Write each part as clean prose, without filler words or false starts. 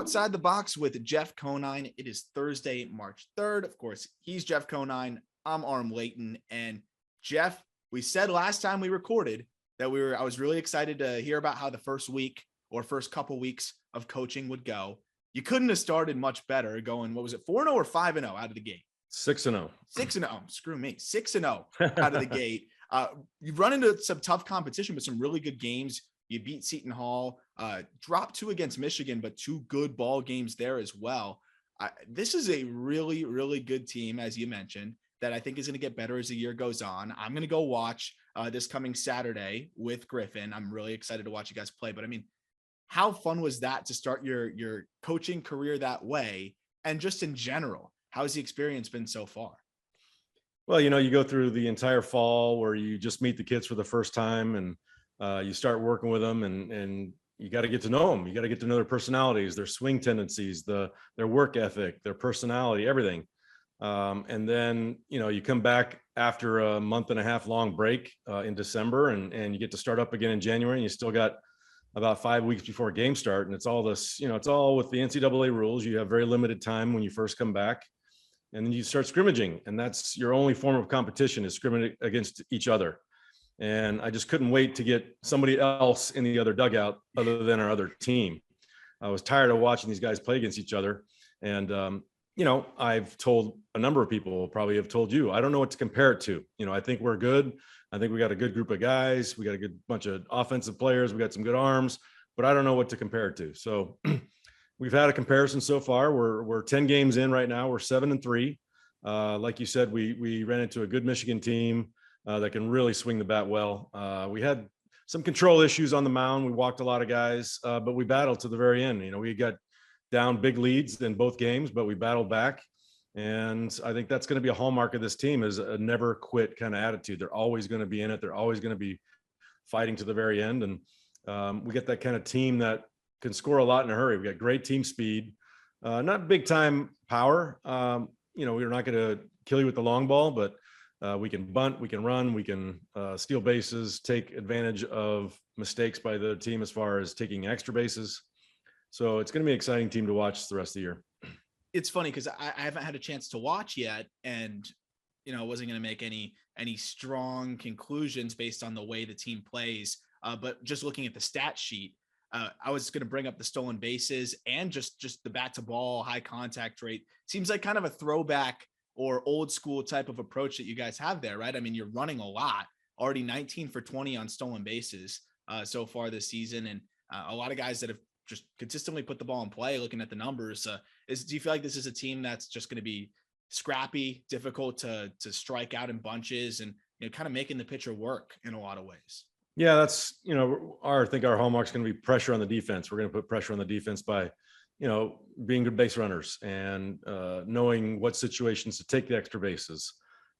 Outside the Box with Jeff Conine. It is Thursday, March 3rd. Of course, he's Jeff Conine. I'm Arm Layton. And Jeff, we said last time we recorded that I was really excited to hear about how the first week or first couple weeks of coaching would go. You couldn't have started much better going, what was it, 4-0 or 5-0 out of the gate? 6-0. 6-0. Screw me. 6-0 out of the gate. You've run into some tough competition with some really good games. You beat Seton Hall, dropped 2 against Michigan, but 2 good ball games there as well. This is a really, really good team, as you mentioned, that I think is going to get better as the year goes on. I'm going to go watch this coming Saturday with Griffin. I'm really excited to watch you guys play. But I mean, how fun was that to start your coaching career that way? And just in general, how's the experience been so far? Well, you go through the entire fall where you just meet the kids for the first time, and you start working with them, and you got to get to know them. You got to get to know their personalities, their swing tendencies, their work ethic, their personality, everything. And then, you come back after a month and a half long break in December, and you get to start up again in January, and you still got about 5 weeks before game start. And it's all this, it's all with the NCAA rules. You have very limited time when you first come back, and then you start scrimmaging, and that's your only form of competition, is scrimmaging against each other. And I just couldn't wait to get somebody else in the other dugout other than our other team. I was tired of watching these guys play against each other. And, I've told a number of people, probably have told you, I don't know what to compare it to. I think we're good. I think we got a good group of guys. We got a good bunch of offensive players. We got some good arms, but I don't know what to compare it to. So we've had a comparison so far. We're 10 games in right now. We're 7-3. Like you said, we ran into a good Michigan team that can really swing the bat well. We had some control issues on the mound. We walked a lot of guys, but we battled to the very end. We got down big leads in both games, but we battled back. And I think that's going to be a hallmark of this team, is a never quit kind of attitude. They're always going to be in it. They're always going to be fighting to the very end. And we get that kind of team that can score a lot in a hurry. We got great team speed, not big time power. We're not going to kill you with the long ball, but we can bunt, we can run, we can steal bases, take advantage of mistakes by the team as far as taking extra bases. So it's going to be an exciting team to watch the rest of the year. It's funny because I haven't had a chance to watch yet, and I wasn't going to make any strong conclusions based on the way the team plays. But just looking at the stat sheet, I was going to bring up the stolen bases and just the bat to ball, high contact rate. Seems like kind of a throwback or old school type of approach that you guys have there, right? I mean, you're running a lot, already 19 for 20 on stolen bases so far this season. And a lot of guys that have just consistently put the ball in play. Looking at the numbers, do you feel like this is a team that's just going to be scrappy, difficult to strike out in bunches, and kind of making the pitcher work in a lot of ways? Yeah, that's I think our hallmark's going to be pressure on the defense. We're going to put pressure on the defense by being good base runners, and knowing what situations to take the extra bases,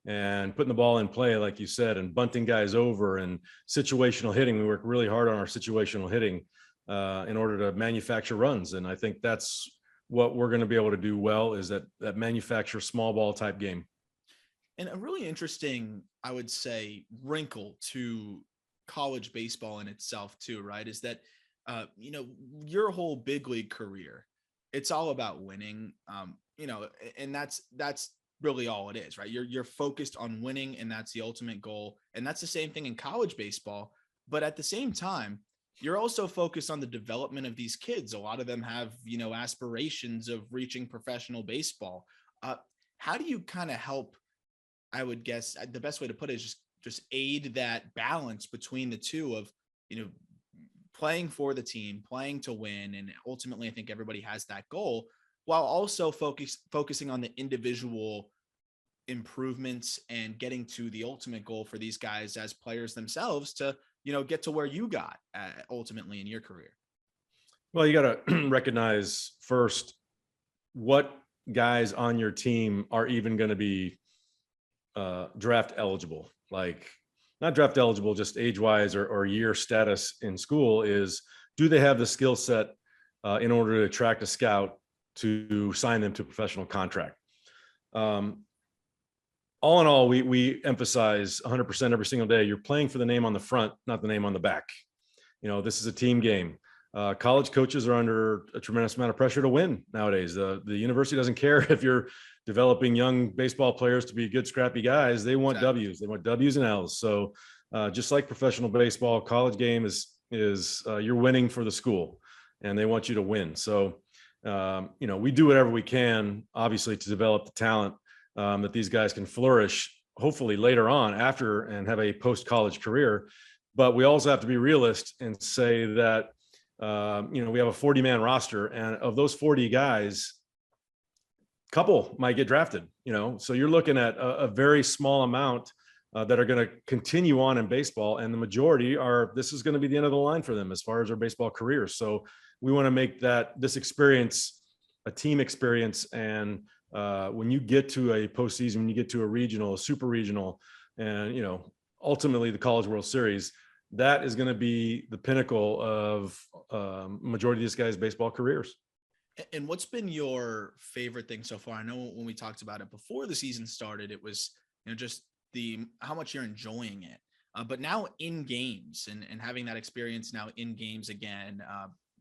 and putting the ball in play, like you said, and bunting guys over, and situational hitting. We work really hard on our situational hitting in order to manufacture runs. And I think that's what we're going to be able to do well, is that manufacture small ball type game. And a really interesting, I would say, wrinkle to college baseball in itself too, right? Is that, your whole big league career, it's all about winning, and that's really all it is, right? You're focused on winning, and that's the ultimate goal. And that's the same thing in college baseball. But at the same time, you're also focused on the development of these kids. A lot of them have, aspirations of reaching professional baseball. How do you kind of help? I would guess the best way to put it is just aid that balance between the two of, playing for the team, playing to win. And ultimately, I think everybody has that goal, while also focusing on the individual improvements and getting to the ultimate goal for these guys as players themselves to, get to where you got ultimately in your career. Well, you got to recognize first what guys on your team are even going to be draft eligible. Like, not draft eligible, just age wise or year status in school. Is, do they have the skill set in order to attract a scout to sign them to a professional contract? All in all, we emphasize 100% every single day. You're playing for the name on the front, not the name on the back. This is a team game. College coaches are under a tremendous amount of pressure to win nowadays. The university doesn't care if you're developing young baseball players to be good, scrappy guys. They want Exactly. W's. They want W's and L's. So just like professional baseball, college game is you're winning for the school, and they want you to win. So we do whatever we can, obviously, to develop the talent that these guys can flourish, hopefully later on after and have a post-college career. But we also have to be realist and say that we have a 40-man roster, and of those 40 guys, a couple might get drafted. So you're looking at a very small amount that are going to continue on in baseball, and the majority this is going to be the end of the line for them as far as their baseball careers. So we want to make this experience a team experience, and when you get to a postseason, when you get to a regional, a super regional, and ultimately the College World Series, that is going to be the pinnacle of majority of these guys' baseball careers. And what's been your favorite thing so far? I know when we talked about it before the season started, it was just how much you're enjoying it. But now in games and having that experience now in games again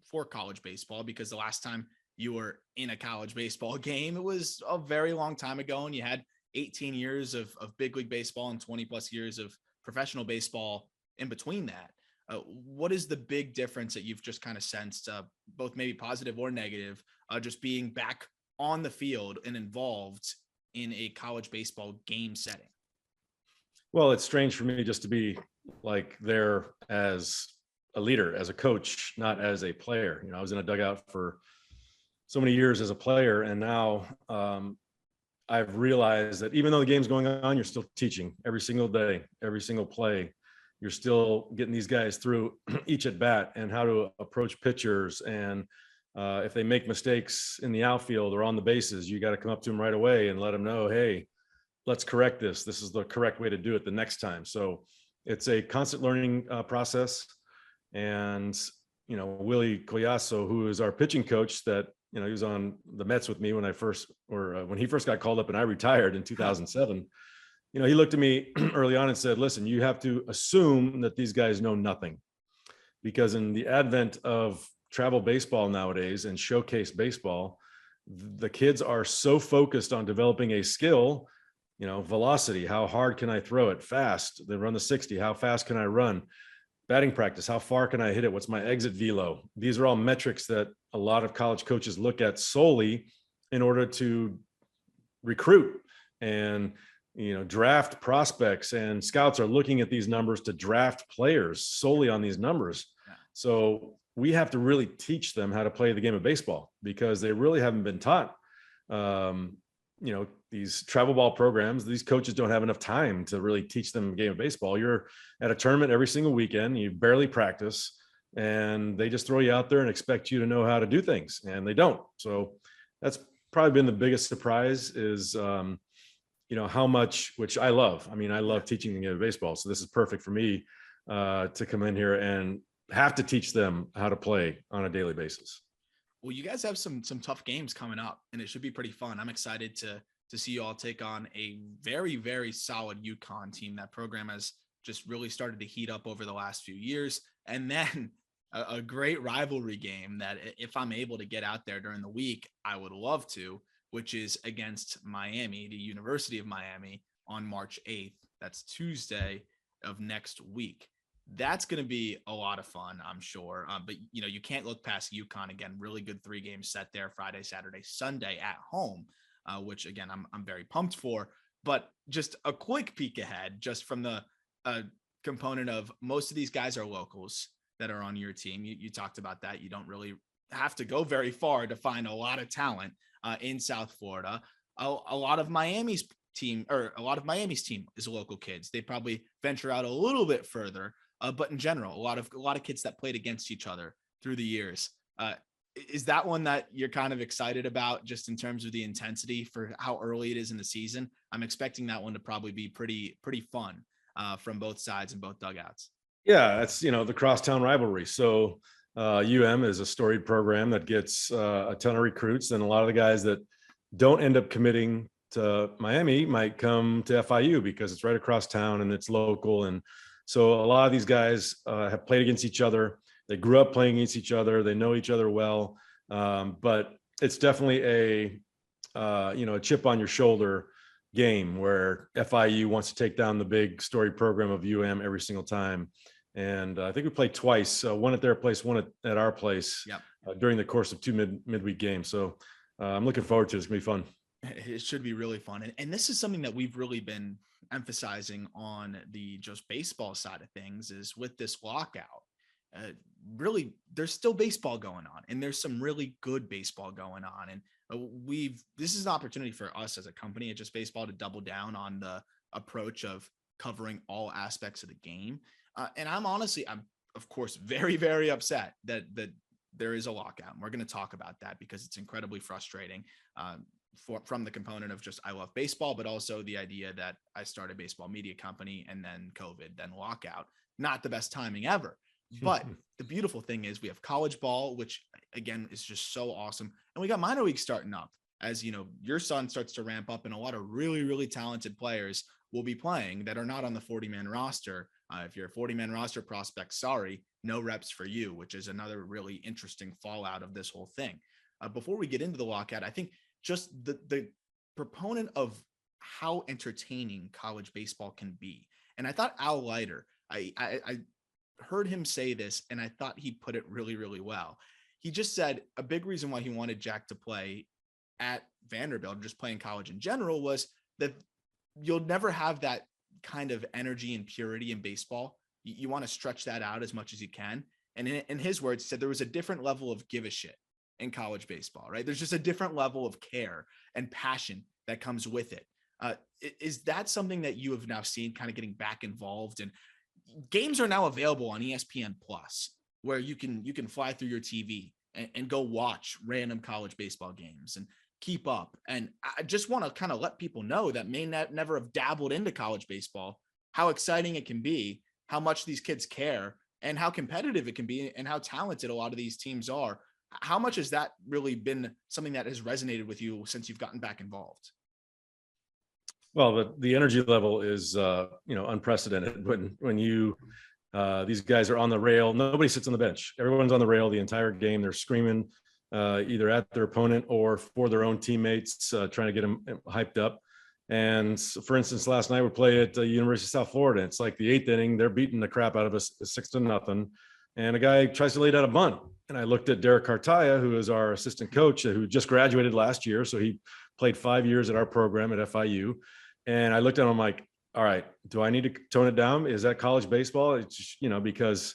for college baseball, because the last time you were in a college baseball game, it was a very long time ago, and you had 18 years of big league baseball and 20 plus years of professional baseball in between that. What is the big difference that you've just kind of sensed, both maybe positive or negative, just being back on the field and involved in a college baseball game setting? Well, it's strange for me just to be like there as a leader, as a coach, not as a player. I was in a dugout for so many years as a player, and now I've realized that even though the game's going on, you're still teaching every single day, every single play. You're still getting these guys through each at bat and how to approach pitchers. And if they make mistakes in the outfield or on the bases, you got to come up to them right away and let them know, hey, let's correct this. This is the correct way to do it the next time. So it's a constant learning process. And, Willie Collazo, who is our pitching coach that, he was on the Mets with me when when he first got called up and I retired in 2007. He looked at me early on and said, listen, you have to assume that these guys know nothing, because in the advent of travel baseball nowadays and showcase baseball, the kids are so focused on developing a skill, velocity, how hard can I throw it, fast, they run the 60, how fast can I run, batting practice, how far can I hit it, what's my exit velo. These are all metrics that a lot of college coaches look at solely in order to recruit and draft prospects, and scouts are looking at these numbers to draft players solely on these numbers. So we have to really teach them how to play the game of baseball, because they really haven't been taught. These travel ball programs, these coaches don't have enough time to really teach them the game of baseball. You're at a tournament every single weekend, you barely practice, and they just throw you out there and expect you to know how to do things, and they don't. So that's probably been the biggest surprise is, how much, which I love. I mean, I love teaching the game of baseball. So this is perfect for me to come in here and have to teach them how to play on a daily basis. Well, you guys have some tough games coming up, and it should be pretty fun. I'm excited to see you all take on a very, very solid UConn team. That program has just really started to heat up over the last few years. And then a great rivalry game that if I'm able to get out there during the week, I would love to, which is against Miami, the University of Miami, on March 8th. That's Tuesday of next week. That's going to be a lot of fun, I'm sure. But, you can't look past UConn. Again, really good 3-game set there, Friday, Saturday, Sunday at home, which, again, I'm very pumped for. But just a quick peek ahead, just from the component of most of these guys are locals that are on your team. You talked about that. You don't really have to go very far to find a lot of talent in South Florida. A lot of Miami's team is local kids. They probably venture out a little bit further, but in general, a lot of kids that played against each other through the years. Is that one that you're kind of excited about, just in terms of the intensity for how early it is in the season? I'm expecting that one to probably be pretty fun from both sides and both dugouts. Yeah, that's the crosstown rivalry. So is a storied program that gets a ton of recruits, and a lot of the guys that don't end up committing to Miami might come to FIU because it's right across town and it's local. And so a lot of these guys have played against each other. They grew up playing against each other. They know each other well. But it's definitely a chip on your shoulder game where FIU wants to take down the big story program of every single time. And I think we played twice, one at their place, one at our place. Yep. During the course of two midweek games. So I'm looking forward to it. It's gonna be fun. It should be really fun. And this is something that we've really been emphasizing on the just baseball side of things is with this lockout. Really, there's still baseball going on, and there's some really good baseball going on. And this is an opportunity for us as a company at Just Baseball to double down on the approach of covering all aspects of the game. And I'm of course very, very upset that there is a lockout. And we're going to talk about that because it's incredibly frustrating from the component of just I love baseball, but also the idea that I started a baseball media company and then COVID, then lockout. Not the best timing ever. But the beautiful thing is we have college ball, which again is just so awesome. And we got minor league starting up as, your son starts to ramp up and a lot of really, really talented players will be playing that are not on the 40-man roster. If you're a 40-man roster prospect, sorry, no reps for you, which is another really interesting fallout of this whole thing. Before we get into the lockout, I think just the proponent of how entertaining college baseball can be. And I thought Al Leiter, I heard him say this, and I thought he put it really, really well. He just said a big reason why he wanted Jack to play at Vanderbilt, just playing college in general, was that you'll never have that kind of energy and purity in baseball. You want to stretch that out as much as you can. And in his words, he said there was a different level of give a shit in college baseball, right? There's just a different level of care and passion that comes with it. Is that something that you have now seen kind of getting back involved in? Games are now available on ESPN Plus, where you can fly through your TV and go watch random college baseball games and keep up. And I just want to kind of let people know that may never have dabbled into college baseball, how exciting it can be, how much these kids care, and how competitive it can be, and how talented a lot of these teams are. How much has that really been something that has resonated with you since you've gotten back involved? Well, the energy level is unprecedented when you these guys are on the rail. Nobody sits on the bench. Everyone's on the rail the entire game. They're screaming either at their opponent or for their own teammates, trying to get them hyped up. And for instance, last night we played at the University of South Florida. It's like the 8th inning. They're beating the crap out of us 6-0. And a guy tries to lay down a bunt. And I looked at Derek Cartaya, who is our assistant coach, who just graduated last year. So he played 5 years at our program at FIU. And I looked at him like, all right, do I need to tone it down? Is that college baseball? It's just, because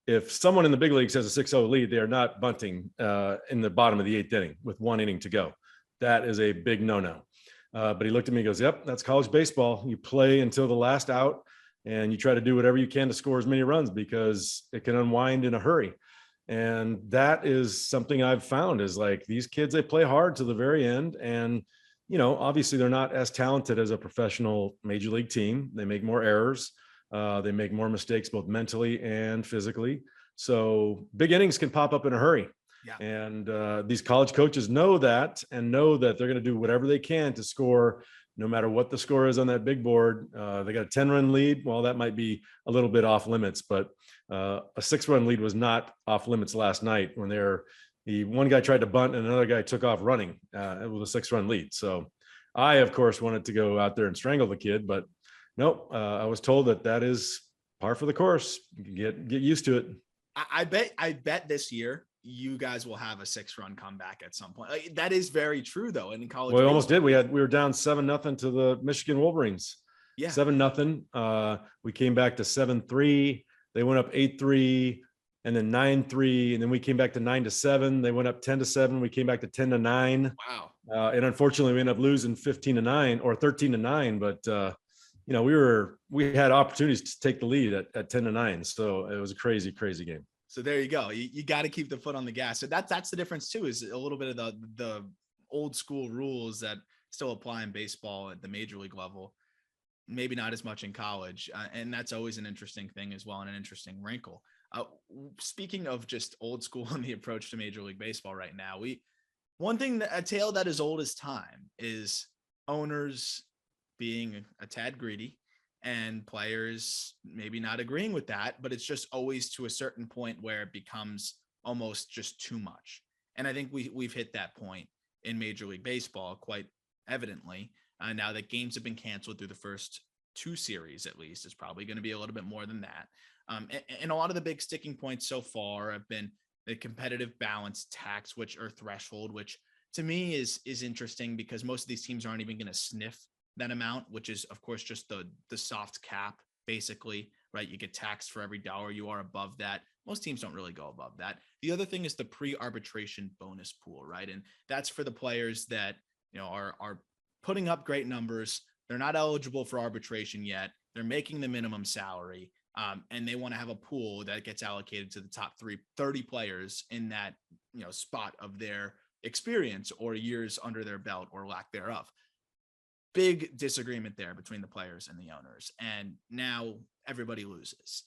if someone in the big leagues has a 6-0 lead, they are not bunting in the bottom of the 8th inning with 1 inning to go. That is a big no-no. But he looked at me and goes, yep, that's college baseball. You play until the last out and you try to do whatever you can to score as many runs because it can unwind in a hurry. And that is something I've found is like these kids, they play hard to the very end. And obviously they're not as talented as a professional major league team. They make more errors. They make more mistakes, both mentally and physically. So big innings can pop up in a hurry. Yeah. And these college coaches know that and know that they're going to do whatever they can to score, no matter what the score is on that big board. They got a 10-run lead. Well, that might be a little bit off limits, but a 6-run lead was not off limits last night when the one guy tried to bunt and another guy took off running with a 6-run lead. So I, of course, wanted to go out there and strangle the kid, but nope. I was told that is par for the course. Get used to it. I bet this year you guys will have a 6-run comeback at some point. Like, that is very true though. And in college, we almost did. We were down 7-0 to the Michigan Wolverines. Yeah. 7-0. We came back to 7-3. They went up 8-3 and then 9-3. And then we came back to 9-7. They went up 10-7. We came back to 10-9. Wow. And unfortunately we ended up losing 15-9 or 13-9. But we had opportunities to take the lead at 10-9. So it was a crazy, crazy game. So there you go. You got to keep the foot on the gas. So that's the difference too, is a little bit of the old school rules that still apply in baseball at the major league level. Maybe not as much in college. And that's always an interesting thing as well, and an interesting wrinkle. Speaking of just old school and the approach to Major League Baseball right now, a tale that is old as time is owners being a tad greedy and players maybe not agreeing with that, but it's just always to a certain point where it becomes almost just too much. And I think we've hit that point in Major League Baseball quite evidently. Now that games have been canceled through the first two series, at least, it's probably going to be a little bit more than that. And a lot of the big sticking points so far have been the competitive balance tax, which or threshold, which to me is interesting because most of these teams aren't even going to sniff that amount, which is of course just the soft cap, basically, right? You get taxed for every dollar you are above that. Most teams don't really go above that. The other thing is the pre-arbitration bonus pool, right? And that's for the players that, are putting up great numbers. They're not eligible for arbitration yet. They're making the minimum salary. And they want to have a pool that gets allocated to the top 30 players in that, spot of their experience or years under their belt or lack thereof. Big disagreement there between the players and the owners. And now everybody loses.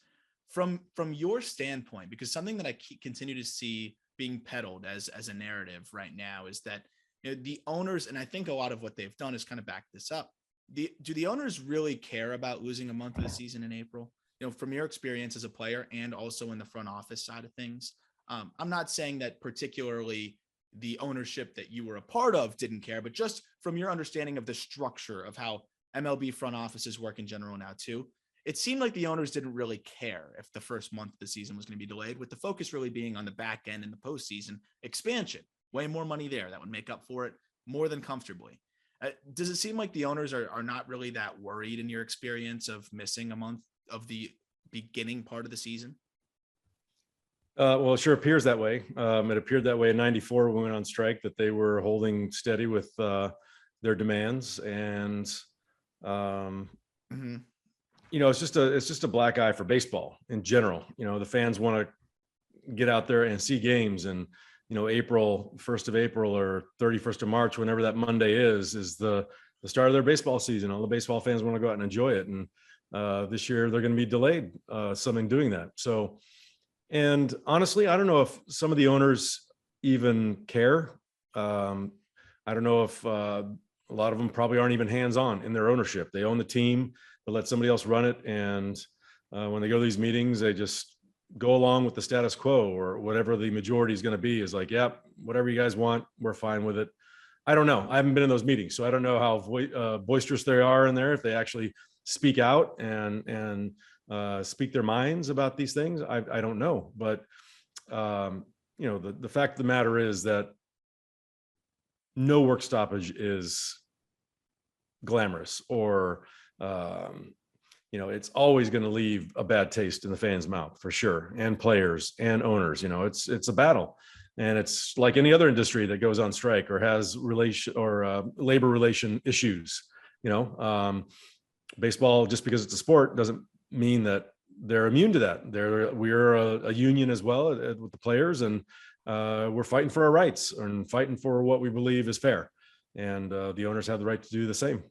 From your standpoint, because something that I continue to see being peddled as a narrative right now is that the owners, and I think a lot of what they've done is kind of back this up. Do the owners really care about losing a month of the season in April? From your experience as a player and also in the front office side of things, I'm not saying that particularly the ownership that you were a part of didn't care, but just from your understanding of the structure of how MLB front offices work in general now too, it seemed like the owners didn't really care if the first month of the season was going to be delayed, with the focus really being on the back end and the postseason expansion. Way more money there that would make up for it more than comfortably. Does it seem like the owners are not really that worried in your experience of missing a month of the beginning part of the season? Well, it sure appears that way. It appeared that way in '94 when we went on strike, that they were holding steady with their demands. And, Mm-hmm. it's just a black eye for baseball in general. The fans want to get out there and see games. And, April, 1st of April or 31st of March, whenever that Monday is the start of their baseball season. All the baseball fans want to go out and enjoy it. And this year they're going to be delayed some in doing that. So, and honestly, I don't know if some of the owners even care. I don't know if a lot of them probably aren't even hands-on in their ownership. They own the team, but let somebody else run it. And when they go to these meetings, they just go along with the status quo, or whatever the majority is going to be is like, yep, whatever you guys want, we're fine with it. I don't know. I haven't been in those meetings, so I don't know how boisterous they are in there, if they actually speak out and speak their minds about these things. I don't know. But, the fact of the matter is that no work stoppage is glamorous, or, it's always going to leave a bad taste in the fans' mouth for sure. And players and owners, it's a battle. And it's like any other industry that goes on strike or has labor relation issues. Baseball, just because it's a sport, doesn't mean that they're immune to that. We're a union as well with the players, and we're fighting for our rights and fighting for what we believe is fair. And the owners have the right to do the same.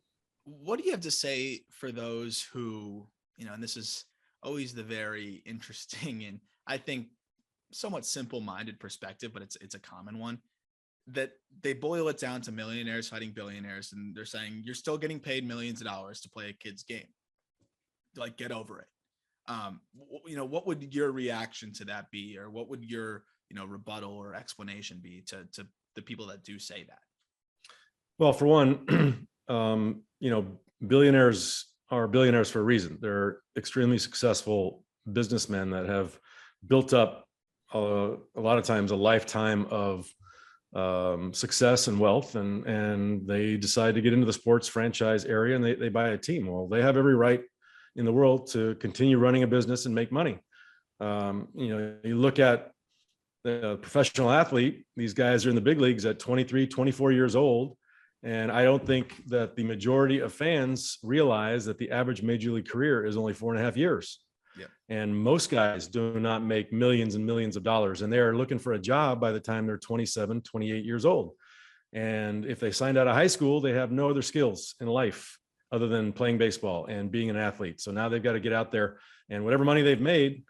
What do you have to say for those who, and this is always the very interesting and I think somewhat simple-minded perspective, but it's a common one, that they boil it down to millionaires fighting billionaires, and they're saying you're still getting paid millions of dollars to play a kid's game. Like, get over it. What would your reaction to that be, or what would your rebuttal or explanation be to the people that do say that? Well, for one, billionaires are billionaires for a reason. They're extremely successful businessmen that have built up a lot of times a lifetime of success and wealth, and they decide to get into the sports franchise area, and they buy a team. Well, they have every right in the world to continue running a business and make money. You look at the professional athlete, these guys are in the big leagues at 23, 24 years old. And I don't think that the majority of fans realize that the average major league career is only 4.5 years. Yeah. And most guys do not make millions and millions of dollars, and they're looking for a job by the time they're 27, 28 years old. And if they signed out of high school, they have no other skills in life other than playing baseball and being an athlete. So now they've got to get out there, and whatever money they've made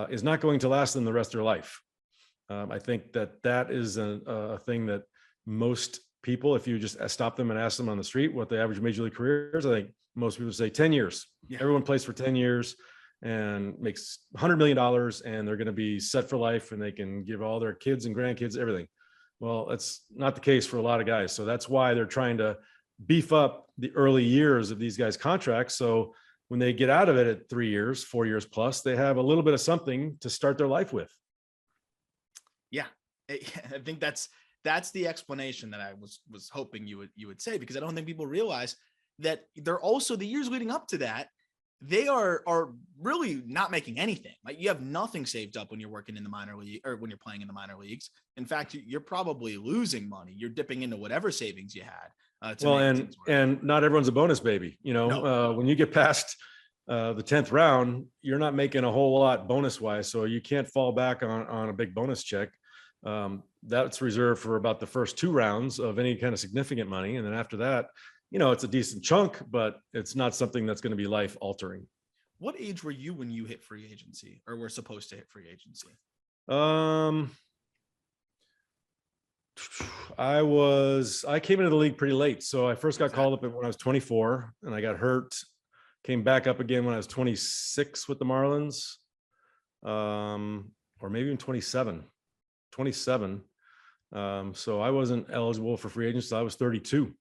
is not going to last them the rest of their life. I think that is a thing that most people, if you just stop them and ask them on the street what the average major league career is, I think Most people say 10 years. Yeah. Everyone plays for 10 years and makes $100 million, and they're going to be set for life, and they can give all their kids and grandkids everything. Well, that's not the case for a lot of guys. So that's why they're trying to beef up the early years of these guys' contracts. So when they get out of it at 3 years, 4 years plus, they have a little bit of something to start their life with. Yeah. I think that's the explanation that I was hoping you would say, because I don't think people realize that they're also, the years leading up to that, they are really not making anything. Like, you have nothing saved up when you're working in the minor league, or when you're playing in the minor leagues. In fact, you're probably losing money. You're dipping into whatever savings you had. Well, and not everyone's a bonus baby. No. When you get past the 10th round, you're not making a whole lot bonus wise. So you can't fall back on a big bonus check. That's reserved for about the first 2 rounds of any kind of significant money. And then after that, it's a decent chunk, but it's not something that's going to be life altering. What age were you when you hit free agency, or were supposed to hit free agency? I came into the league pretty late. So I first got called up when I was 24, and I got hurt, came back up again when I was 26 with the Marlins, or maybe even 27. So I wasn't eligible for free agency. I was 32.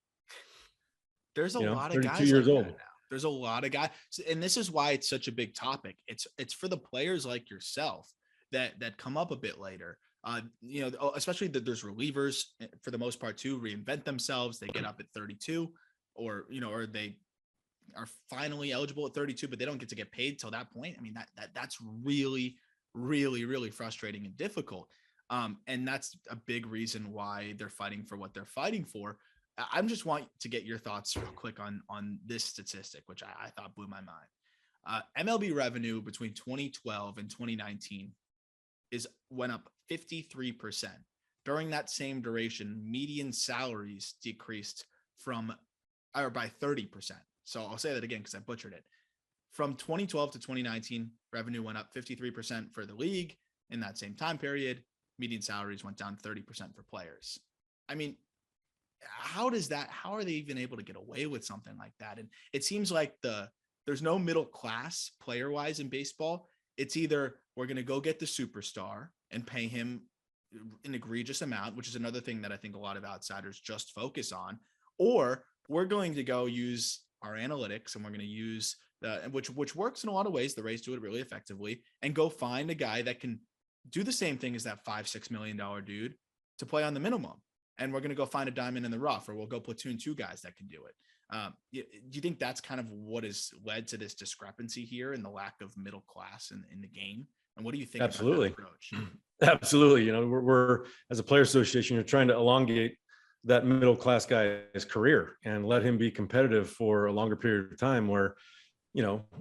There's a lot of 32 guys years like old. that now. There's a lot of guys. And this is why it's such a big topic. It's for the players like yourself that come up a bit later. Especially that there's relievers, for the most part, too, reinvent themselves. They get up at 32, or they are finally eligible at 32, but they don't get to get paid till that point. I mean, that's really, really, really frustrating and difficult. And that's a big reason why they're fighting for what they're fighting for. I just want to get your thoughts real quick on this statistic, which I thought blew my mind. MLB revenue between 2012 and 2019 went up 53%. During that same duration, median salaries decreased by 30%. So I'll say that again because I butchered it. From 2012 to 2019, revenue went up 53% for the league. In that same time period, median salaries went down 30% for players. I mean, how are they even able to get away with something like that? And it seems like there's no middle class player wise in baseball. It's either we're going to go get the superstar and pay him an egregious amount, which is another thing that I think a lot of outsiders just focus on, or we're going to go use our analytics, and we're going to use which works in a lot of ways. The Rays do it really effectively, and go find a guy that can do the same thing as that $5-6 million dude to play on the minimum. And we're going to go find a diamond in the rough, or we'll go platoon 2 guys that can do it. Do you think that's kind of what has led to this discrepancy here in the lack of middle class in the game? And what do you think Absolutely. about that approach? Absolutely. we're as a player association, you're trying to elongate that middle class guy's career and let him be competitive for a longer period of time, where,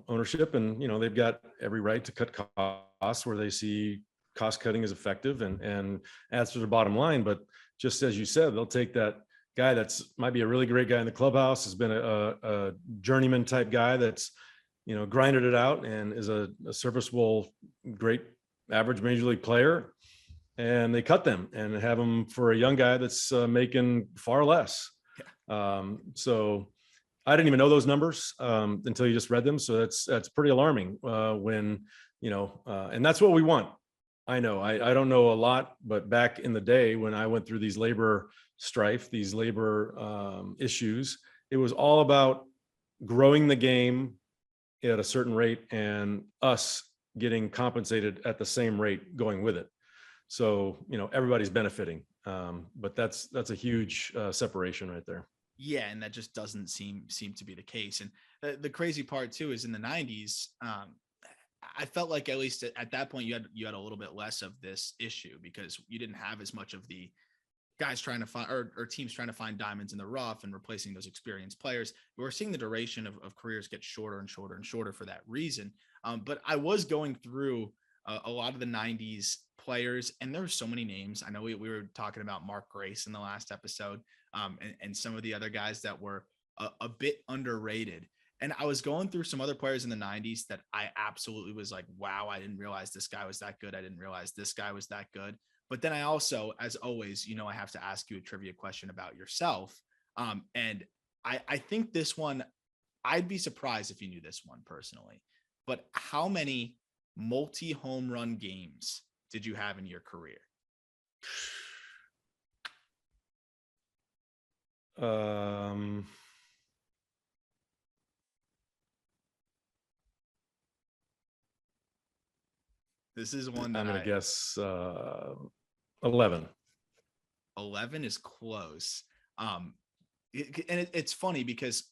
ownership and, they've got every right to cut costs where they see cost cutting is effective and adds to their bottom line. But just as you said, they'll take that guy might be a really great guy in the clubhouse, has been a journeyman type guy that's, grinded it out and is a serviceable, great average major league player, and they cut them and have them for a young guy that's making far less. So I didn't even know those numbers until you just read them. So that's pretty alarming when, and that's what we want. I know I don't know a lot, but back in the day when I went through these labor strife, these labor issues, it was all about growing the game at a certain rate and us getting compensated at the same rate going with it. So, everybody's benefiting. But that's a huge separation right there. Yeah. And that just doesn't seem to be the case. And the crazy part too, is in the 90s, I felt like at least at that point you had a little bit less of this issue, because you didn't have as much of the guys trying to find or teams trying to find diamonds in the rough and replacing those experienced players. We're seeing the duration of careers get shorter and shorter and shorter for that reason. But I was going through a lot of the 90s players, and there were so many names. I know we were talking about Mark Grace in the last episode, and some of the other guys that were a bit underrated. And I was going through some other players in the 90s that I absolutely was like, wow, I didn't realize this guy was that good. I didn't realize this guy was that good. But then I also, as always, I have to ask you a trivia question about yourself. And I think this one, I'd be surprised if you knew this one personally, but how many multi-home run games did you have in your career? Um, This is one that I'm going to guess 11. 11 is close. It's funny because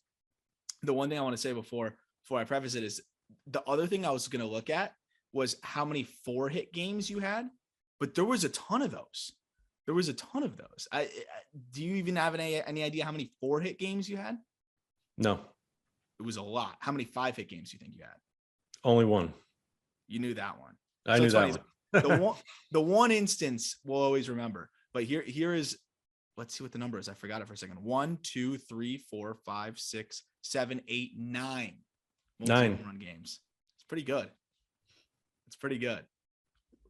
the one thing I want to say before I preface it is the other thing I was going to look at was how many 4-hit games you had, but there was a ton of those. Do you even have any idea how many 4-hit games you had? No, It was a lot. How many 5-hit games do you think you had? only one. You knew that one. I knew that one. The one instance we'll always remember. But here is, let's see what the number is. I forgot it for a second. 1, 2, 3, 4, 5, 6, 7, 8, 9 9 run games. It's pretty good.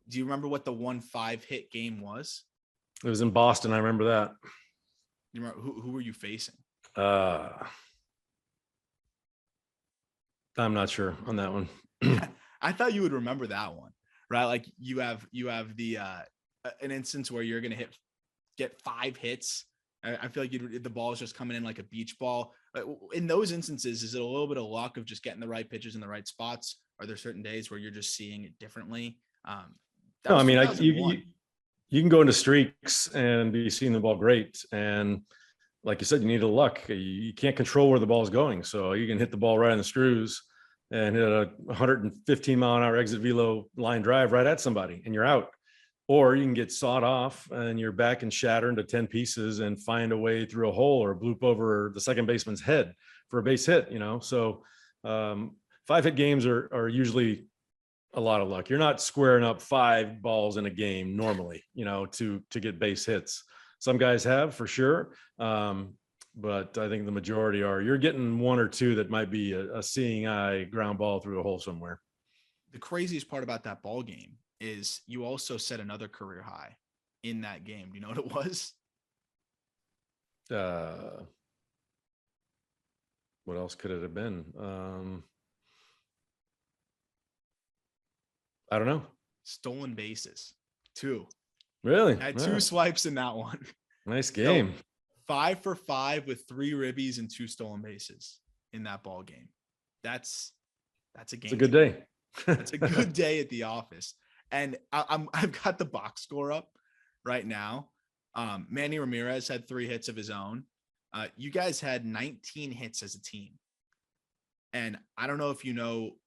Do you remember what the 1 5-hit game was? It was in Boston. I remember that. You remember who were you facing? I'm not sure on that one. I thought you would remember that one, right? Like you have the an instance where you're gonna get 5 hits. I feel like the ball is just coming in like a beach ball. In those instances, is it a little bit of luck of just getting the right pitches in the right spots? Are there certain days where you're just seeing it differently? No, I mean, you can go into streaks and be seeing the ball great. And like you said, you need a luck. You can't control where the ball is going. So you can hit the ball right on the screws and hit a 115 mile an hour exit velo line drive right at somebody and you're out. Or you can get sawed off and your back can shatter into 10 pieces and find a way through a hole or bloop over the second baseman's head for a base hit, So 5-hit games are usually a lot of luck. You're not squaring up 5 balls in a game normally, to get base hits. Some guys have for sure. But I think the majority you're getting 1 or 2 that might be a seeing eye ground ball through a hole somewhere. The craziest part about that ball game is you also set another career high in that game. Do you know what it was? What else could it have been? I don't know. Stolen bases. 2. Really? I had 2 swipes in that one. Nice game. So 5 for 5 with 3 ribbies and 2 stolen bases in that ball game. That's a game. It's a good day. That's a good day at the office. And I've got the box score up right now. Manny Ramirez had 3 hits of his own. You guys had 19 hits as a team. And I don't know if you know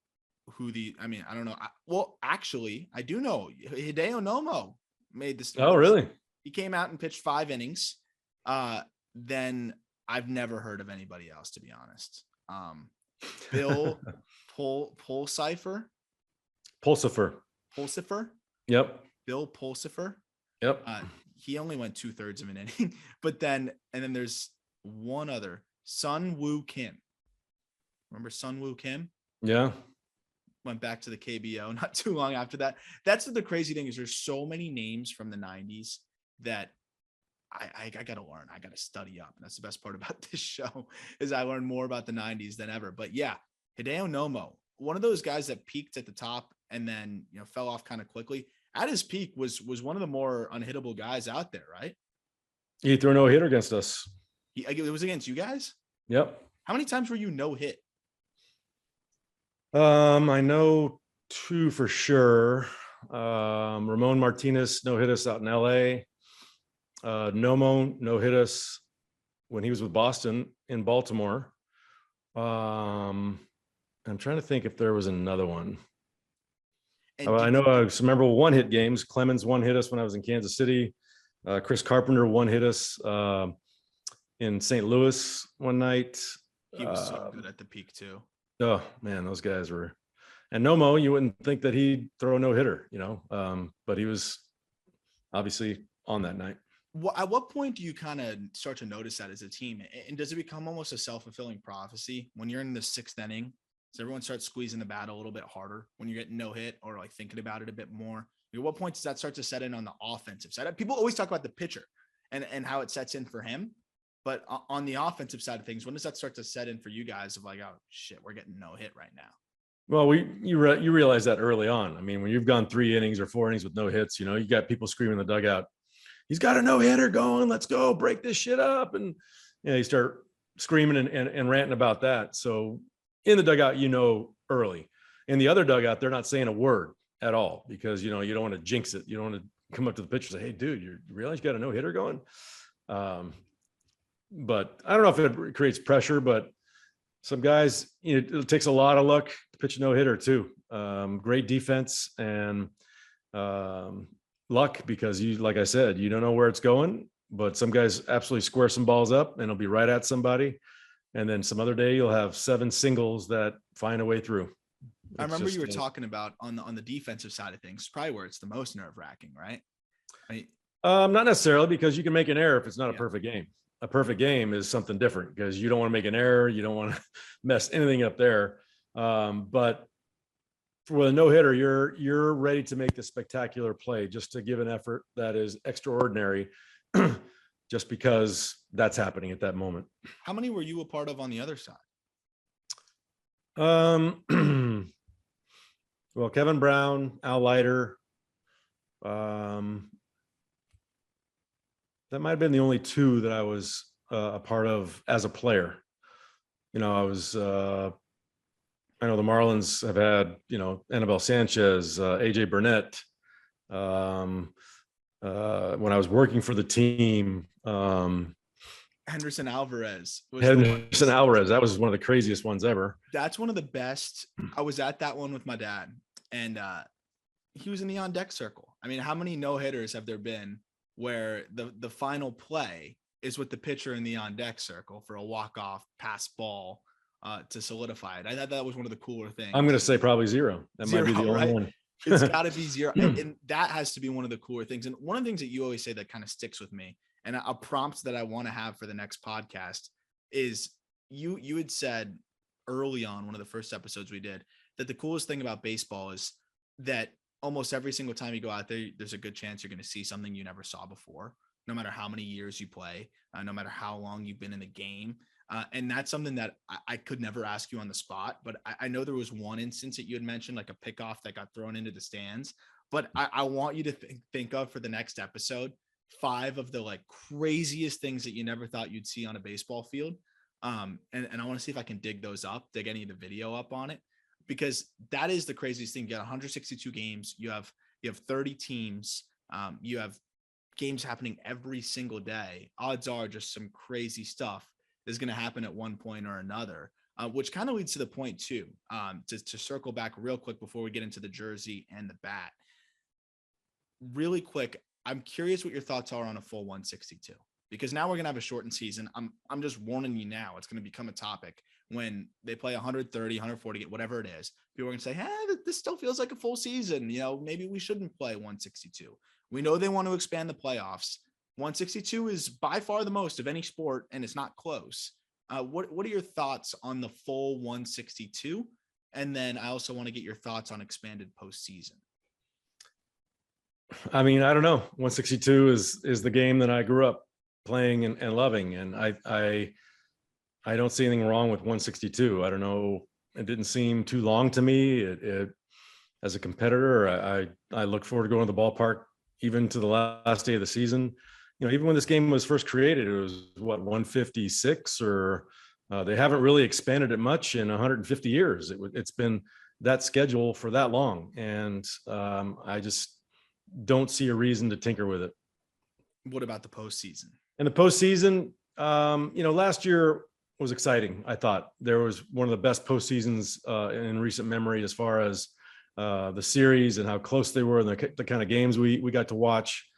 who I don't know. Well, actually, I do know. Hideo Nomo made this. Oh, really? He came out and pitched 5 innings. Then I've never heard of anybody else, to be honest. Bill Pulsifer. Yep. Bill Pulsifer. Yep. He only went 2/3 of an inning, but then there's one other, Sun Woo Kim. Remember Sun Woo Kim? Yeah. Went back to the KBO not too long after that. That's what the crazy thing is. There's so many names from the 90s that I got to learn. I got to study up. And that's the best part about this show is I learned more about the 90s than ever. But yeah, Hideo Nomo, one of those guys that peaked at the top and then, fell off kind of quickly. At his peak was one of the more unhittable guys out there, right? He threw no hitter against us. It was against you guys? Yep. How many times were you no hit? I know 2 for sure. Ramon Martinez no hit us out in LA. Nomo no hit us when he was with Boston in Baltimore. I'm trying to think if there was another one. I know some memorable 1-hit games. Clemens 1-hit us when I was in Kansas City. Chris Carpenter 1-hit us in St. Louis one night. He was so good at the peak too. Oh man, those guys were. And Nomo, you wouldn't think that he'd throw a no hitter, but he was obviously on that night. At what point do you kind of start to notice that as a team? And does it become almost a self-fulfilling prophecy when you're in the 6th inning? Does everyone start squeezing the bat a little bit harder when you're getting no hit or like thinking about it a bit more? At what point does that start to set in on the offensive side? People always talk about the pitcher and how it sets in for him. But on the offensive side of things, when does that start to set in for you guys of like, oh shit, we're getting no hit right now? Well, you realize that early on. I mean, when you've gone 3 innings or 4 innings with no hits, you got people screaming in the dugout, he's got a no hitter going. Let's go break this shit up. And you start screaming and ranting about that. So in the dugout, early. In the other dugout, they're not saying a word at all because, you don't want to jinx it. You don't want to come up to the pitcher and say, hey, dude, you realize you got a no hitter going? But I don't know if it creates pressure, but some guys, it takes a lot of luck to pitch a no hitter too. Great defense and luck because like I said, you don't know where it's going, but some guys absolutely square some balls up and it'll be right at somebody. And then some other day you'll have 7 singles that find a way through. I remember you were talking about on the defensive side of things, probably where it's the most nerve wracking, right? Not necessarily, because you can make an error if it's not a perfect game. A perfect game is something different because you don't want to make an error. You don't want to mess anything up there. But for a no hitter, you're ready to make the spectacular play just to give an effort that is extraordinary, just because that's happening at that moment. How many were you a part of on the other side? Well, Kevin Brown, Al Leiter. That might have been the only 2 that I was a part of as a player. I know the Marlins have had, Anibal Sanchez, AJ Burnett. When I was working for the team, Henderson Alvarez. That was one of the craziest ones ever. That's one of the best. I was at that one with my dad, and he was in the on deck circle. I mean, how many no hitters have there been where the final play is with the pitcher in the on deck circle for a walk-off pass ball to solidify it? I thought that was one of the cooler things. I'm going to say probably 0. That might be the only one. It's got to be 0. And that has to be one of the cooler things. And one of the things that you always say that kind of sticks with me, and a prompt that I want to have for the next podcast is you had said early on, one of the first episodes we did, that the coolest thing about baseball is that almost every single time you go out there, there's a good chance you're going to see something you never saw before, no matter how many years you play, no matter how long you've been in the game. And that's something that I could never ask you on the spot, but I know there was one instance that you had mentioned, like a pickoff that got thrown into the stands, but I want you to think of for the next episode, 5 of the like craziest things that you never thought you'd see on a baseball field. And I want to see if I can dig those up, dig any of the video up on it, because that is the craziest thing. You got 162 games. You have 30 teams. You have games happening every single day. Odds are just some crazy stuff is going to happen at one point or another, which kind of leads to the point too, to circle back real quick before we get into the jersey and the bat. Really quick, I'm curious what your thoughts are on a full 162, because now we're going to have a shortened season. I'm just warning you now. It's going to become a topic when they play 130, 140, whatever it is. People are going to say, hey, this still feels like a full season. Maybe we shouldn't play 162. We know they want to expand the playoffs. 162 is by far the most of any sport, and it's not close. What are your thoughts on the full 162? And then I also want to get your thoughts on expanded postseason. I mean, I don't know. 162 is the game that I grew up playing and loving, and I don't see anything wrong with 162. I don't know. It didn't seem too long to me. It as a competitor, I look forward to going to the ballpark even to the last day of the season. Even when this game was first created, it was 156, or they haven't really expanded it much in 150 years. It's been that schedule for that long, and I just don't see a reason to tinker with it. What about the postseason? And the postseason, last year was exciting. I thought there was one of the best postseasons in recent memory as far as the series and how close they were and the kind of games we got to watch.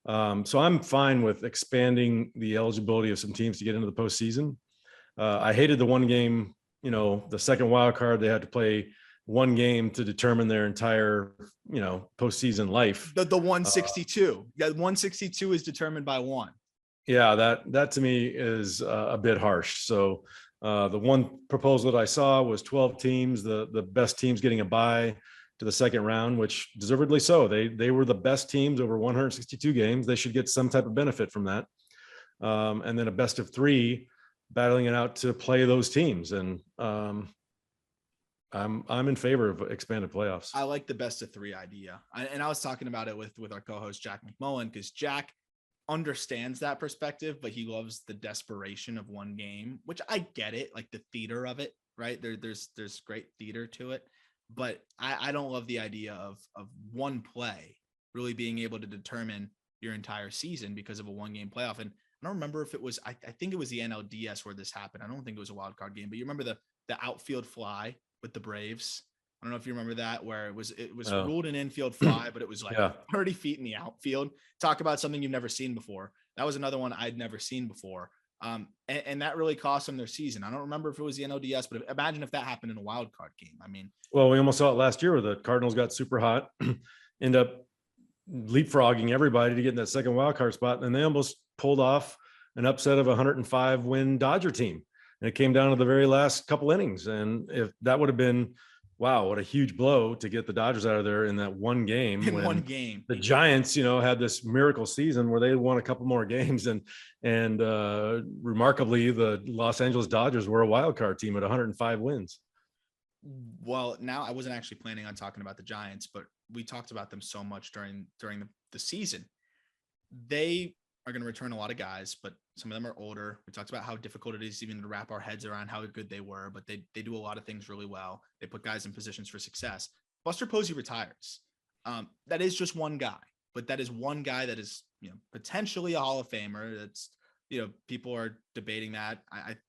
So I'm fine with expanding the eligibility of some teams to get into the postseason. I hated the one game, the second wild card. They had to play one game to determine their entire, postseason life. The 162. 162 is determined by one. Yeah, that to me is a bit harsh. So the one proposal that I saw was 12 teams, the best teams getting a bye to the second round, which deservedly so. They were the best teams over 162 games. They should get some type of benefit from that. and then a best of 3 battling it out to play those teams. And I'm in favor of expanded playoffs. I like the best of 3 idea. And I was talking about it with our co-host Jack McMullen, because Jack understands that perspective, but he loves the desperation of one game, which I get it, like the theater of it, right? There's great theater to it, but I don't love the idea of one play really being able to determine your entire season because of a 1-game playoff. And I don't remember if it was, I think it was the NLDS where this happened. I don't think it was a wild card game, but you remember the outfield fly with the Braves? I don't know if you remember that, where it was ruled an infield fly, but it was like 30 feet in the outfield. Talk about something you've never seen before. That was another one I'd never seen before. And that really cost them their season. I don't remember if it was the NLDS, but imagine if that happened in a wild card game. I mean, well, we almost saw it last year where the Cardinals got super hot, end up leapfrogging everybody to get in that second wild card spot. And they almost pulled off an upset of a 105 win Dodger team. And it came down to the very last couple innings. And if that would have been, wow, what a huge blow to get the Dodgers out of there in that one game. In one game, the Giants, had this miracle season where they won a couple more games, and remarkably, the Los Angeles Dodgers were a wild card team at 105 wins. Well, now I wasn't actually planning on talking about the Giants, but we talked about them so much during the season. They are going to return a lot of guys, but some of them are older. We talked about how difficult it is even to wrap our heads around how good they were, but they do a lot of things really well. They put guys in positions for success. Buster Posey retires. That is just one guy, but that is one guy that is, potentially a Hall of Famer. That's, people are debating that.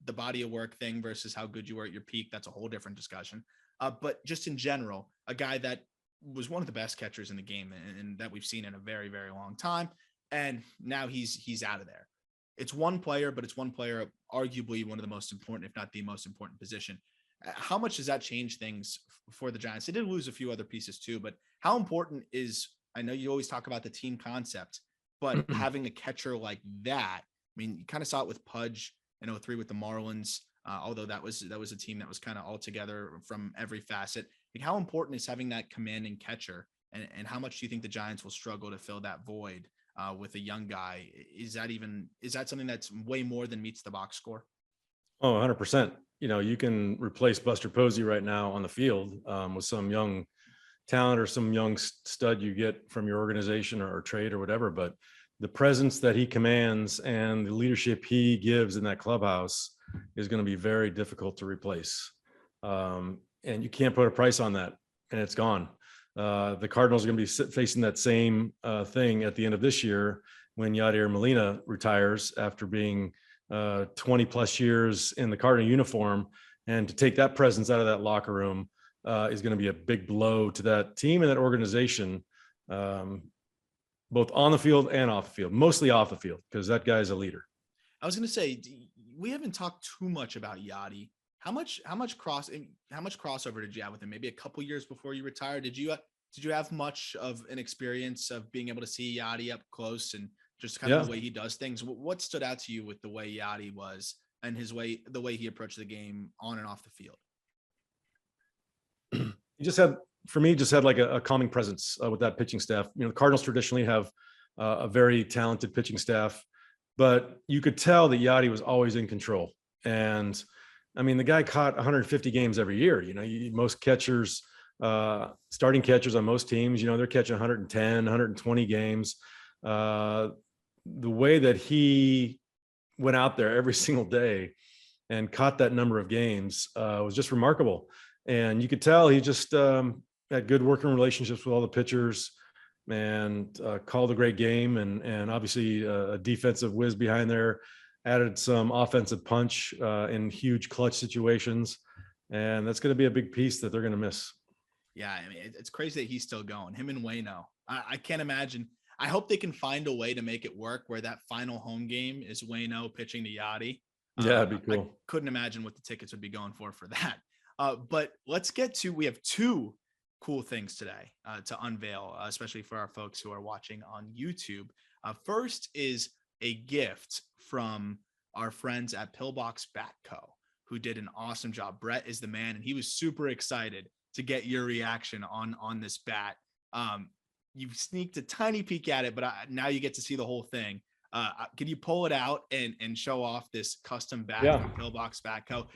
The body of work thing versus how good you were at your peak, that's a whole different discussion. But just in general, a guy that was one of the best catchers in the game and that we've seen in a very, very long time. And now he's out of there. It's one player, but it's one player, arguably one of the most important, if not the most important position. How much does that change things for the Giants? They did lose a few other pieces too, but how important is, I know you always talk about the team concept, but having a catcher like that, I mean, you kind of saw it with Pudge in 2003 with the Marlins, although that was a team that was kind of all together from every facet. Like, how important is having that commanding catcher, and how much do you think the Giants will struggle to fill that void with a young guy? Is that something that's way more than meets the box score? Oh, 100%. You can replace Buster Posey right now on the field with some young talent or some young stud you get from your organization or trade or whatever. But the presence that he commands and the leadership he gives in that clubhouse is going to be very difficult to replace. And you can't put a price on that, and it's gone. The Cardinals are going to be facing that same thing at the end of this year when Yadier Molina retires after being 20 plus years in the Cardinal uniform. And to take that presence out of that locker room is going to be a big blow to that team and that organization, both on the field and off the field, mostly off the field, because that guy's a leader. I was going to say, we haven't talked too much about Yadi. How much crossover did you have with him? Maybe a couple years before you retired. Did you have much of an experience of being able to see Yadi up close and just kind of the way he does things? What stood out to you with the way Yadi was and the way he approached the game on and off the field? He just had like a calming presence with that pitching staff. The Cardinals traditionally have a very talented pitching staff, but you could tell that Yadi was always in control. And I mean, the guy caught 150 games every year. Most catchers, starting catchers on most teams, they're catching 110, 120 games. The way that he went out there every single day and caught that number of games was just remarkable. And you could tell he just had good working relationships with all the pitchers and called a great game. And obviously a defensive whiz behind there, added some offensive punch in huge clutch situations. And that's going to be a big piece that they're going to miss. Yeah, I mean, it's crazy that he's still going. Him and Waino. I can't imagine. I hope they can find a way to make it work where that final home game is Waino pitching to Yadi. Yeah, that'd be cool. I couldn't imagine what the tickets would be going for that. But let's get to, we have two cool things today to unveil, especially for our folks who are watching on YouTube. First is a gift from our friends at Pillbox Bat Co, who did an awesome job. Brett is the man, and he was super excited to get your reaction on this bat. You've sneaked a tiny peek at it, but now you get to see the whole thing. Can you pull it out and show off this custom bat Yeah. from Pillbox Bat Co?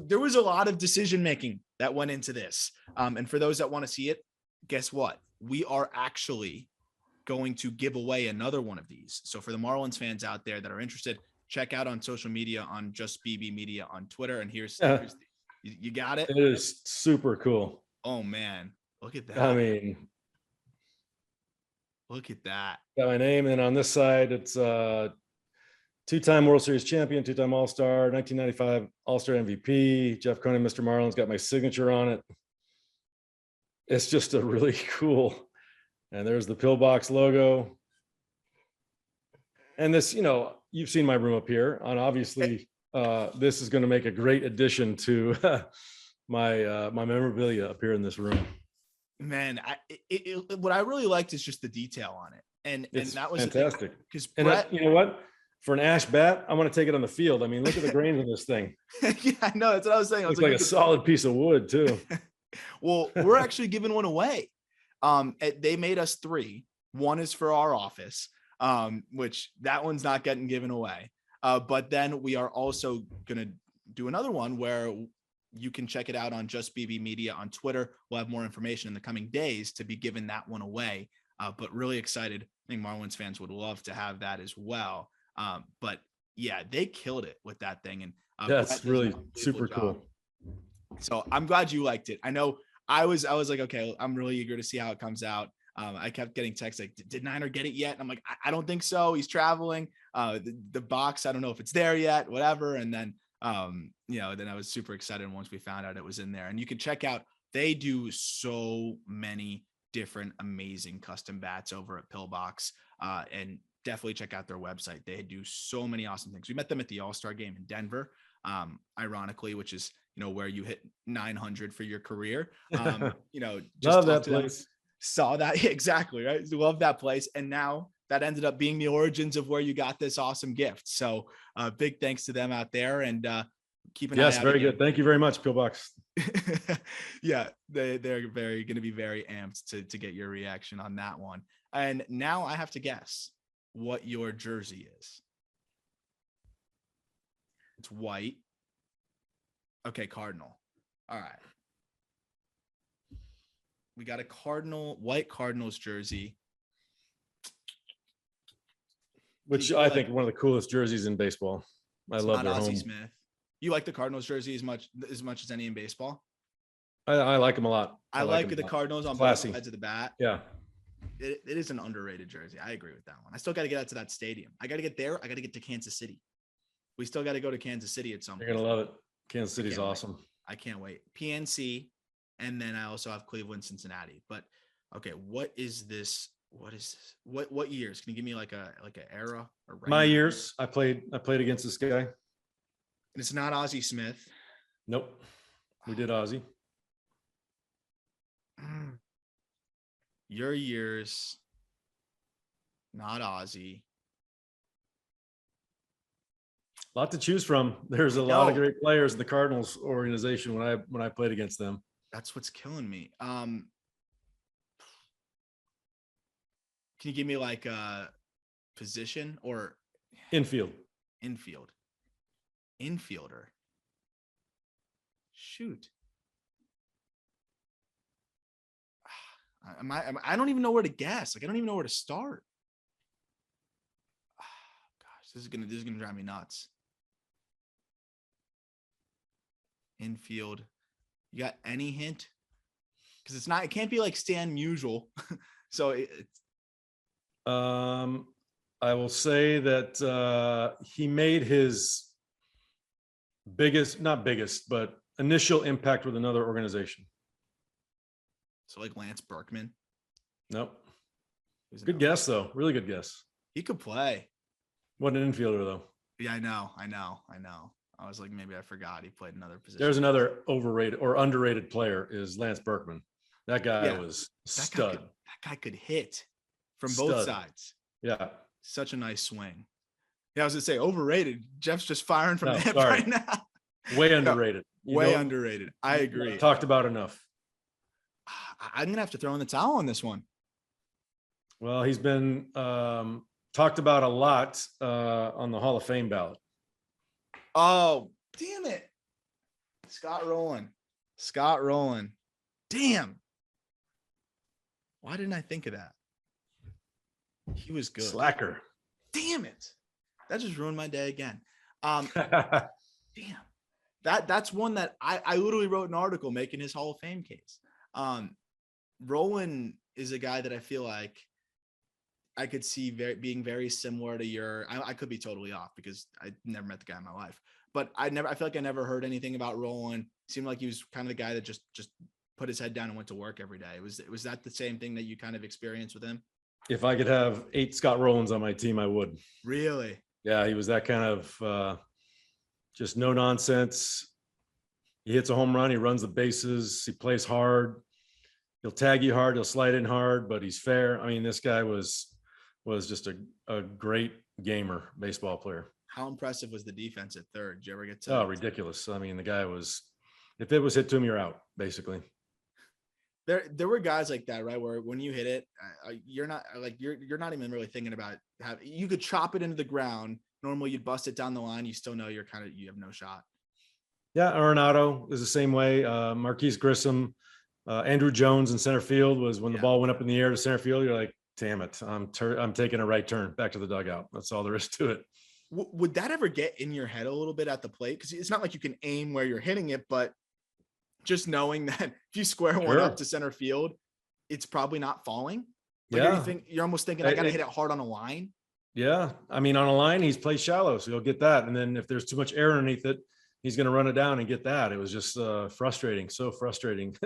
There was a lot of decision making that went into this. And for those that want to see it, guess what? We are actually going to give away another one of these. So for the Marlins fans out there that are interested, check out on social media on Just BB Media on Twitter. And here's you got it. It is super cool. Oh man, look at that. I mean, look at that. Got my name, and on this side, it's two-time World Series champion, two-time All-Star, 1995 All-Star MVP, Jeff Conine, Mr. Marlins, got my signature on it. It's just a really cool. And there's the Pillbox logo. And this, you've seen my room up here, and obviously this is going to make a great addition to my memorabilia up here in this room. Man, what I really liked is just the detail on it. And that was fantastic. Because you know what? For an ash bat, I want to take it on the field. I mean, look at the grains of this thing. Yeah, I know. That's what I was saying. It's like a solid piece of wood too. Well, we're actually giving one away. They made us 3. One is for our office, which that one's not getting given away. But then we are also going to do another one where you can check it out on Just BB Media on Twitter. We'll have more information in the coming days to be giving that one away. But really excited. I think Marlins fans would love to have that as well. But yeah, they killed it with that thing. And that's really super cool. So I'm glad you liked it. I know I was like, okay, I'm really eager to see how it comes out. I kept getting texts like, did Niner get it yet? And I'm like, I don't think so. He's traveling. The box, I don't know if it's there yet, whatever. And then, then I was super excited once we found out it was in there. And you can check out, they do so many different amazing custom bats over at Pillbox, and definitely check out their website. They do so many awesome things. We met them at the All-Star game in Denver, ironically, which is, where you hit 900 for your career. Just love that place. Saw that. Exactly. Right. Love that place. And now that ended up being the origins of where you got this awesome gift. So big thanks to them out there, and keep an eye out. Yes, very good. Thank you very much, Pillbox. Yeah, they're going to be very amped to get your reaction on that one. And now I have to guess what your jersey is. It's white. Okay, Cardinal. All right. We got a white Cardinals jersey. Which I think one of the coolest jerseys in baseball. I love their home. Smith. You like the Cardinals jersey as much as any in baseball? I like them a lot. I like the Cardinals on both sides of the bat. Yeah. It is an underrated jersey. I agree with that one. I still got to get out to that stadium. I got to get there. I got to get to Kansas City. We still got to go to Kansas City at some point. You're going to love it. Kansas City's awesome. I can't wait. PNC. And then I also have Cleveland, Cincinnati. But okay, what is this? What is this? What years? Can you give me like an era? Or my years. I played against this guy. And it's not Ozzie Smith. Nope. We did Ozzie. Your years, not Ozzie. A lot to choose from. There's a lot of great players in the Cardinals organization when I played against them. That's what's killing me. Can you give me like a position or infield? Infielder. Shoot. I don't even know where to guess. Like, I don't even know where to start. Gosh, this is gonna drive me nuts. Infield. You got any hint? Because it can't be like Stan Musial. So I will say that he made his not biggest, but initial impact with another organization. So like Lance Berkman? Nope. Good guess though. Really good guess. He could play. Wasn't an infielder though. Yeah, I know. I was like, maybe I forgot he played another position. There's another overrated or underrated player is Lance Berkman. That guy was stud. That guy could hit from both sides. Yeah. Such a nice swing. Yeah, I was going to say overrated. Jeff's just firing from the hip right now. Way underrated. Way underrated. I agree. Talked about enough. I'm going to have to throw in the towel on this one. Well, he's been talked about a lot on the Hall of Fame ballot. Oh, damn it. Scott Rowland. Damn. Why didn't I think of that? He was good. Slacker. Damn it. That just ruined my day again. Damn. That's one that I literally wrote an article making his Hall of Fame case. Rowland is a guy that I feel like I could see being very similar to your. I could be totally off because I never met the guy in my life, but I feel like I never heard anything about Rowland. Seemed like he was kind of the guy that just put his head down and went to work every day. Was that the same thing that you kind of experienced with him? If I could have 8 Scott Rowlands on my team, I would. Really? Yeah, he was that kind of just no nonsense. He hits a home run, he runs the bases, he plays hard. He'll tag you hard, he'll slide in hard, but he's fair. I mean, this guy was just a great gamer, baseball player. How impressive was the defense at third? Did you ever get to? Oh, ridiculous. I mean, the guy was, if it was hit to him, you're out, basically. There were guys like that, right? Where when you hit it, you're not not even really thinking about you could chop it into the ground. Normally you'd bust it down the line. You still know you have no shot. Yeah. Arenado is the same way. Marquise Grissom, Andrew Jones in center field was when the ball went up in the air to center field. You're like, damn it. I'm taking a right turn back to the dugout. That's all there is to it. Would that ever get in your head a little bit at the plate? Because it's not like you can aim where you're hitting it, but just knowing that if you square one up to center field, it's probably not falling. Like you're almost thinking I got to hit it hard on a line. Yeah. I mean, on a line, he's played shallow, so you'll get that. And then if there's too much air underneath it, he's going to run it down and get that. It was just frustrating. So frustrating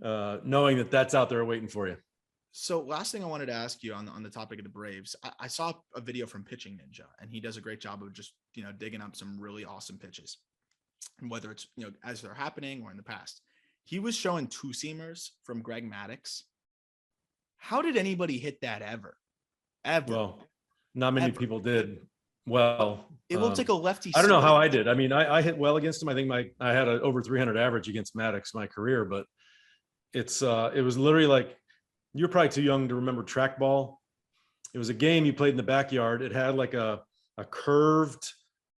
knowing that that's out there waiting for you. So last thing I wanted to ask you on the topic of the Braves, I saw a video from Pitching Ninja, and he does a great job of just, digging up some really awesome pitches. And whether it's, as they're happening or in the past, he was showing 2-seamers from Greg Maddux. How did anybody hit that ever? Well, not many people did. Well, it looks like a lefty. I don't know how I did. I mean, I hit well against him. I think I had an over 300 average against Maddux my career, but it was literally like, you're probably too young to remember trackball. It was a game you played in the backyard. It had like a curved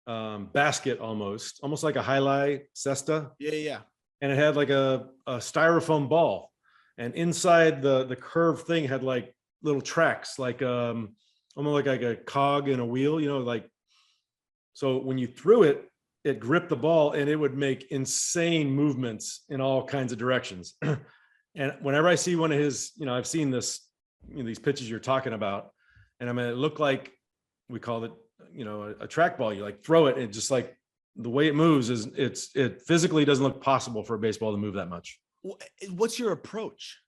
basket almost like a highlight cesta. Yeah. And it had like a styrofoam ball, and inside the curved thing had like little tracks, like almost like a cog in a wheel, like, so when you threw it, it gripped the ball and it would make insane movements in all kinds of directions. And whenever I see one of his, I've seen this, these pitches you're talking about, and I mean, it looked like, we called it, a trackball. You like throw it, and just like the way it moves it physically doesn't look possible for a baseball to move that much. What's your approach?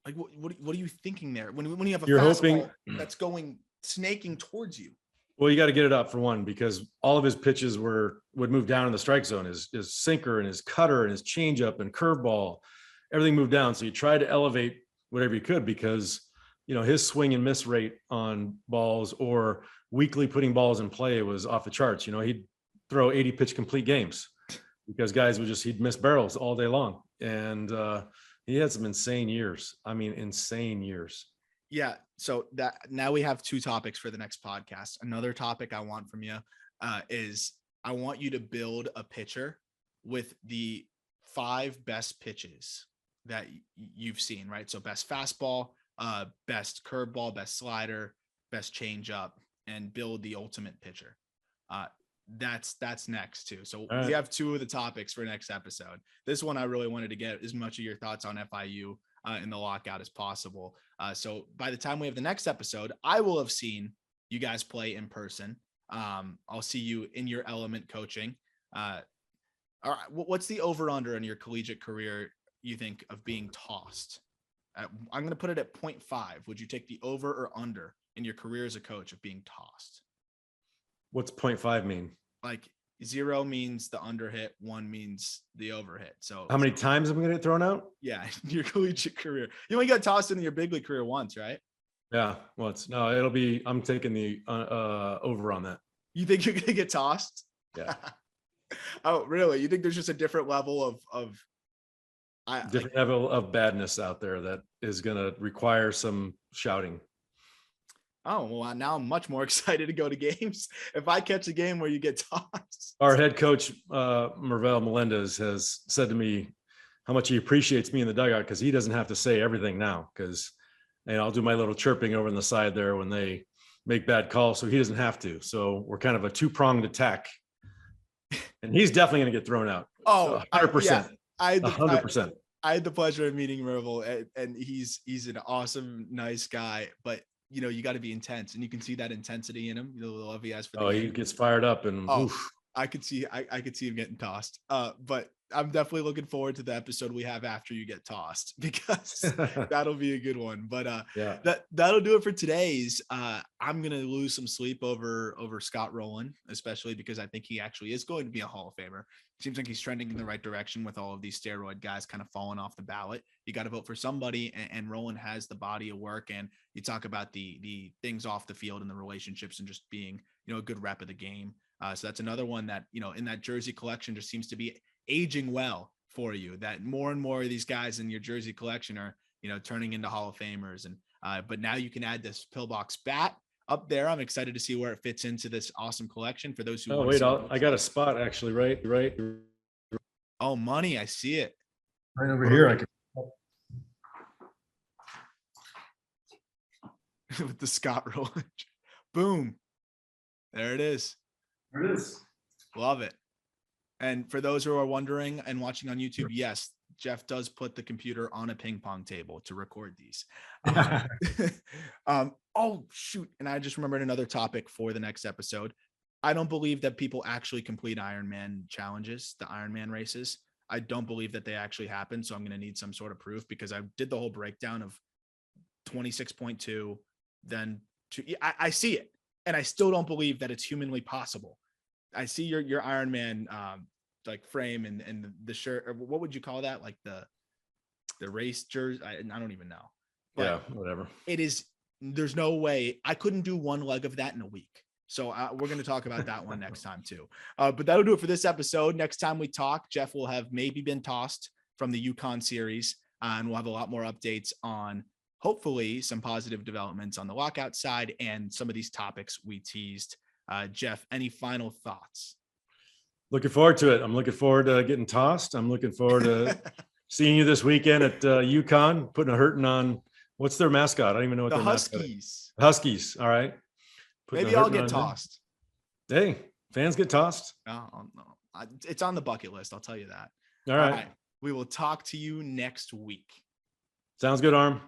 Like, what are you thinking there when you have a you're fastball hoping that's snaking towards you? Well, you got to get it up for one, because all of his pitches would move down in the strike zone. His sinker and his cutter and his changeup and curveball, everything moved down. So you try to elevate whatever you could, because his swing and miss rate on balls or weekly putting balls in play was off the charts. He'd throw 80 pitch complete games because guys he'd miss barrels all day long. And he had some insane years. I mean, insane years. Yeah. So that now we have 2 topics for the next podcast. Another topic I want from you is I want you to build a pitcher with the 5 best pitches that you've seen, right? So best fastball, best curveball, best slider, best changeup, and build the ultimate pitcher. That's next too. So we have 2 of the topics for next episode. This one, I really wanted to get as much of your thoughts on FIU in the lockout as possible. So by the time we have the next episode, I will have seen you guys play in person. I'll see you in your element coaching. All right. What's the over under in your collegiate career, you think, of being tossed? I'm going to put it at 0.5. Would you take the over or under in your career as a coach of being tossed? What's 0.5 mean? Like 0 means the under hit, 1 means the over hit. So how many times am I going to get thrown out? Yeah, your collegiate career. You only got tossed in your big league career once, right? Yeah, once. No, I'm taking the over on that. You think you're going to get tossed? Yeah. Oh, really? You think there's just a different level of level of badness out there that is going to require some shouting? Oh, well, now I'm much more excited to go to games. If I catch a game where you get tossed. Our head coach, Mervel Melendez, has said to me how much he appreciates me in the dugout because he doesn't have to say everything now. Because I'll do my little chirping over on the side there when they make bad calls, so he doesn't have to. So we're kind of a two-pronged attack, and he's definitely going to get thrown out. Oh, 100%. I 100%. I had the pleasure of meeting Mervil, and he's an awesome, nice guy. But you got to be intense, and you can see that intensity in him. The love he has for the game. He gets fired up, and oof. I could see him getting tossed. But I'm definitely looking forward to the episode we have after you get tossed, because that'll be a good one. But yeah, that'll do it for today's. I'm gonna lose some sleep over Scott Rowland, especially because I think he actually is going to be a Hall of Famer. Seems like he's trending in the right direction with all of these steroid guys kind of falling off the ballot. You got to vote for somebody, and Rowland has the body of work. And you talk about the things off the field and the relationships and just being a good rep of the game. So that's another one that, in that jersey collection just seems to be aging well for you, that more and more of these guys in your jersey collection are, turning into Hall of Famers. And, but now you can add this Pillbox Bat up there. I'm excited to see where it fits into this awesome collection for those who I got a spot actually, right. Oh, money. I see it. Right over here. I can. With the Scott Rowland. Boom. There it is. There it is. Love it. And for those who are wondering and watching on YouTube, yes, Jeff does put the computer on a ping pong table to record these. Oh, shoot. And I just remembered another topic for the next episode. I don't believe that people actually complete Ironman challenges, the Ironman races. I don't believe that they actually happen. So I'm going to need some sort of proof, because I did the whole breakdown of 26.2, then I see it. And I still don't believe that it's humanly possible. I see your Iron Man like frame and the shirt, or what would you call that? Like the race jersey. I don't even know. But yeah, whatever. There's no way I couldn't do one leg of that in a week. So we're going to talk about that one next time too. But that'll do it for this episode. Next time we talk, Jeff will have maybe been tossed from the Yukon series, and we'll have a lot more updates on hopefully some positive developments on the lockout side and some of these topics we teased. Jeff, any final thoughts? Looking forward to it. I'm looking forward to getting tossed. I'm looking forward to seeing you this weekend at Yukon, putting a hurting on. What's their mascot? I don't even know what the their Huskies. mascot is. Huskies. All right. Maybe I'll get tossed. Hey, fans get tossed. No. It's on the bucket list. I'll tell you that. All right. We will talk to you next week. Sounds good, Arm.